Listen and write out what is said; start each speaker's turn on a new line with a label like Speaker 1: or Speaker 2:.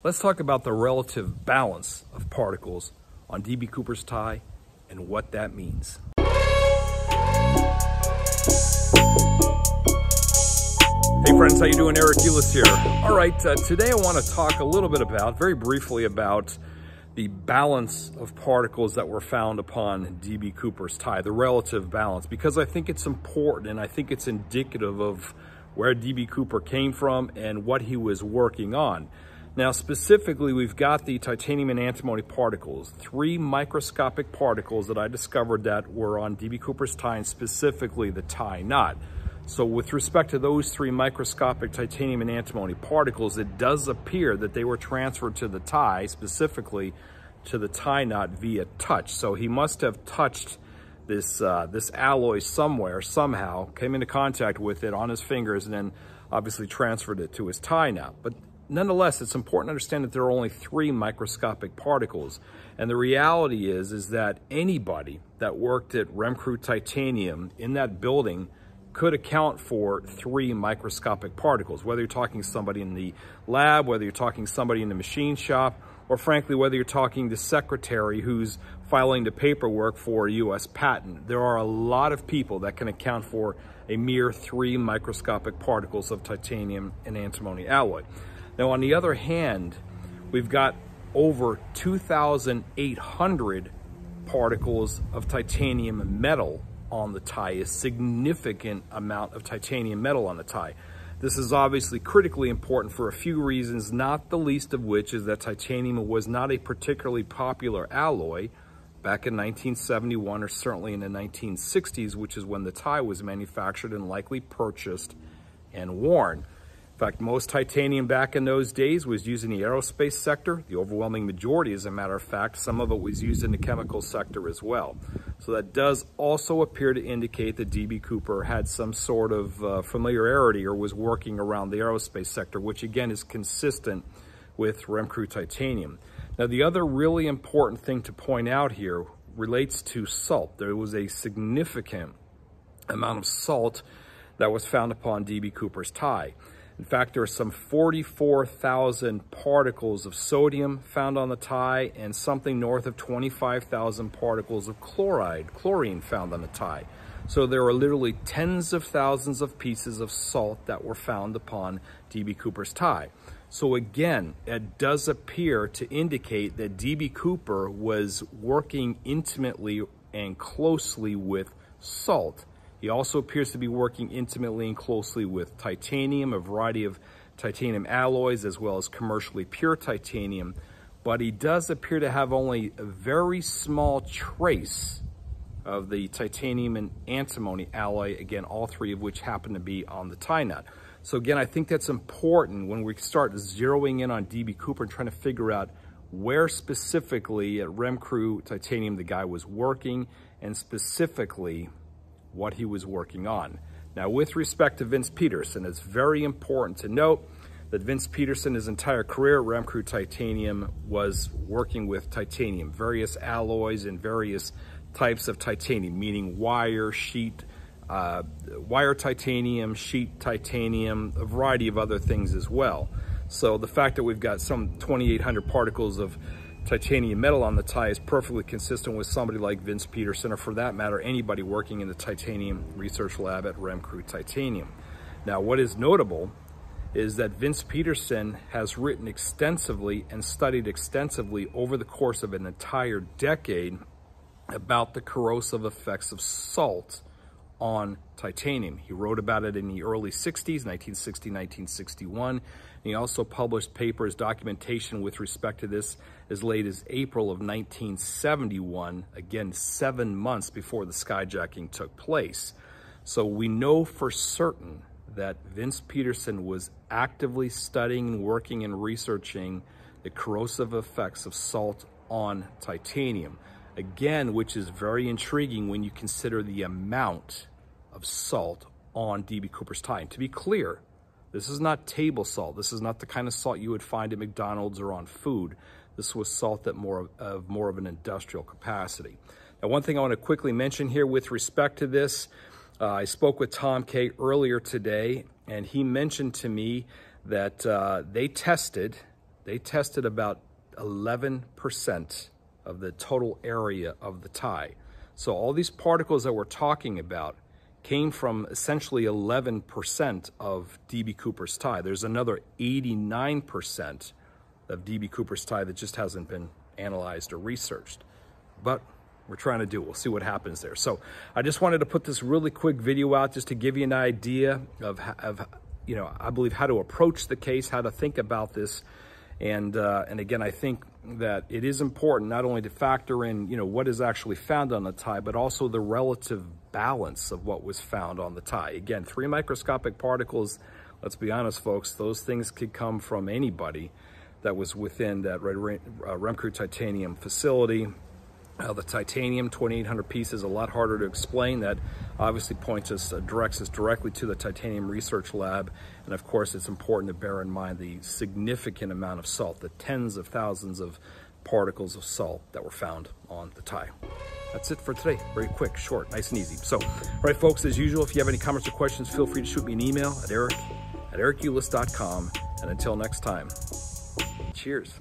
Speaker 1: Let's talk about the relative balance of particles on D.B. Cooper's tie and what that means. Hey friends, how you doing? Eric Eulis here. All right, today I want to talk a little bit about, very briefly about the balance of particles that were found upon D.B. Cooper's tie, the relative balance, because I think it's important and I think it's indicative of where D.B. Cooper came from and what he was working on. Now, specifically, we've got the titanium and antimony particles, 3 microscopic particles that I discovered that were on D.B. Cooper's tie, and specifically the tie knot. So with respect to those 3 microscopic titanium and antimony particles, it does appear that they were transferred to the tie, specifically to the tie knot via touch. So he must have touched this alloy somewhere, somehow, came into contact with it on his fingers, and then obviously transferred it to his tie knot. But nonetheless, it's important to understand that there are only 3 microscopic particles. And the reality is that anybody that worked at Remcrew Titanium in that building could account for 3 microscopic particles, whether you're talking somebody in the lab, whether you're talking somebody in the machine shop, or frankly, whether you're talking the secretary who's filing the paperwork for a U.S. patent. There are a lot of people that can account for a mere 3 microscopic particles of titanium and antimony alloy. Now, on the other hand, we've got over 2,800 particles of titanium metal on the tie, a significant amount of titanium metal on the tie. This is obviously critically important for a few reasons, not the least of which is that titanium was not a particularly popular alloy back in 1971 or certainly in the 1960s, which is when the tie was manufactured and likely purchased and worn. In fact, most titanium back in those days was used in the aerospace sector. The overwhelming majority, as a matter of fact, some of it was used in the chemical sector as well. So that does also appear to indicate that D.B. Cooper had some sort of familiarity or was working around the aerospace sector, which again is consistent with Remcrew Titanium. Now, the other really important thing to point out here relates to salt. There was a significant amount of salt that was found upon D.B. Cooper's tie. In fact, there are some 44,000 particles of sodium found on the tie and something north of 25,000 particles of chlorine found on the tie. So there are literally tens of thousands of pieces of salt that were found upon D.B. Cooper's tie. So again, it does appear to indicate that D.B. Cooper was working intimately and closely with salt. He also appears to be working intimately and closely with titanium, a variety of titanium alloys, as well as commercially pure titanium. But he does appear to have only a very small trace of the titanium and antimony alloy, again, all 3 of which happen to be on the tie knot. So again, I think that's important when we start zeroing in on D.B. Cooper and trying to figure out where specifically at Remcrew Titanium the guy was working, and specifically what he was working on. Now, with respect to Vince Petersen, it's very important to note that Vince Petersen, his entire career at Remcrew Titanium, was working with titanium, various alloys and various types of titanium, meaning wire, sheet, wire titanium, sheet titanium, a variety of other things as well. So the fact that we've got some 2,800 particles of titanium metal on the tie is perfectly consistent with somebody like Vince Petersen, or for that matter, anybody working in the titanium research lab at Remcrew Titanium. Now, what is notable is that Vince Petersen has written extensively and studied extensively over the course of an entire decade about the corrosive effects of salt on titanium. He wrote about it in the early 60s, 1960, 1961. And he also published papers, documentation with respect to this as late as April of 1971, again, 7 months before the skyjacking took place. So we know for certain that Vince Petersen was actively studying, working, and researching the corrosive effects of salt on titanium. Again, which is very intriguing when you consider the amount of salt on D.B. Cooper's tie. And to be clear, this is not table salt. This is not the kind of salt you would find at McDonald's or on food. This was salt that more of an industrial capacity. Now, one thing I want to quickly mention here with respect to this, I spoke with Tom Kay earlier today, and he mentioned to me that they tested They tested about 11% of the total area of the Thai. So all these particles that we're talking about came from essentially 11% of D.B. Cooper's Thai. There's another 89% of D.B. Cooper's Thai that just hasn't been analyzed or researched. But we're trying to do. We'll see what happens there. So I just wanted to put this really quick video out just to give you an idea of you know, I believe how to approach the case, how to think about this. And again, I think that it is important not only to factor in, you know, what is actually found on the Thai, but also the relative balance of what was found on the Thai. Again, 3 microscopic particles, let's be honest, folks, those things could come from anybody that was within that Remcrew titanium facility. The titanium, 2,800 pieces, a lot harder to explain. That obviously directs us directly to the Titanium Research Lab. And of course, it's important to bear in mind the significant amount of salt, the tens of thousands of particles of salt that were found on the Thai. That's it for today. Very quick, short, nice and easy. So, all right, folks, as usual, if you have any comments or questions, feel free to shoot me an email at eric@ericulis.com. And until next time, cheers.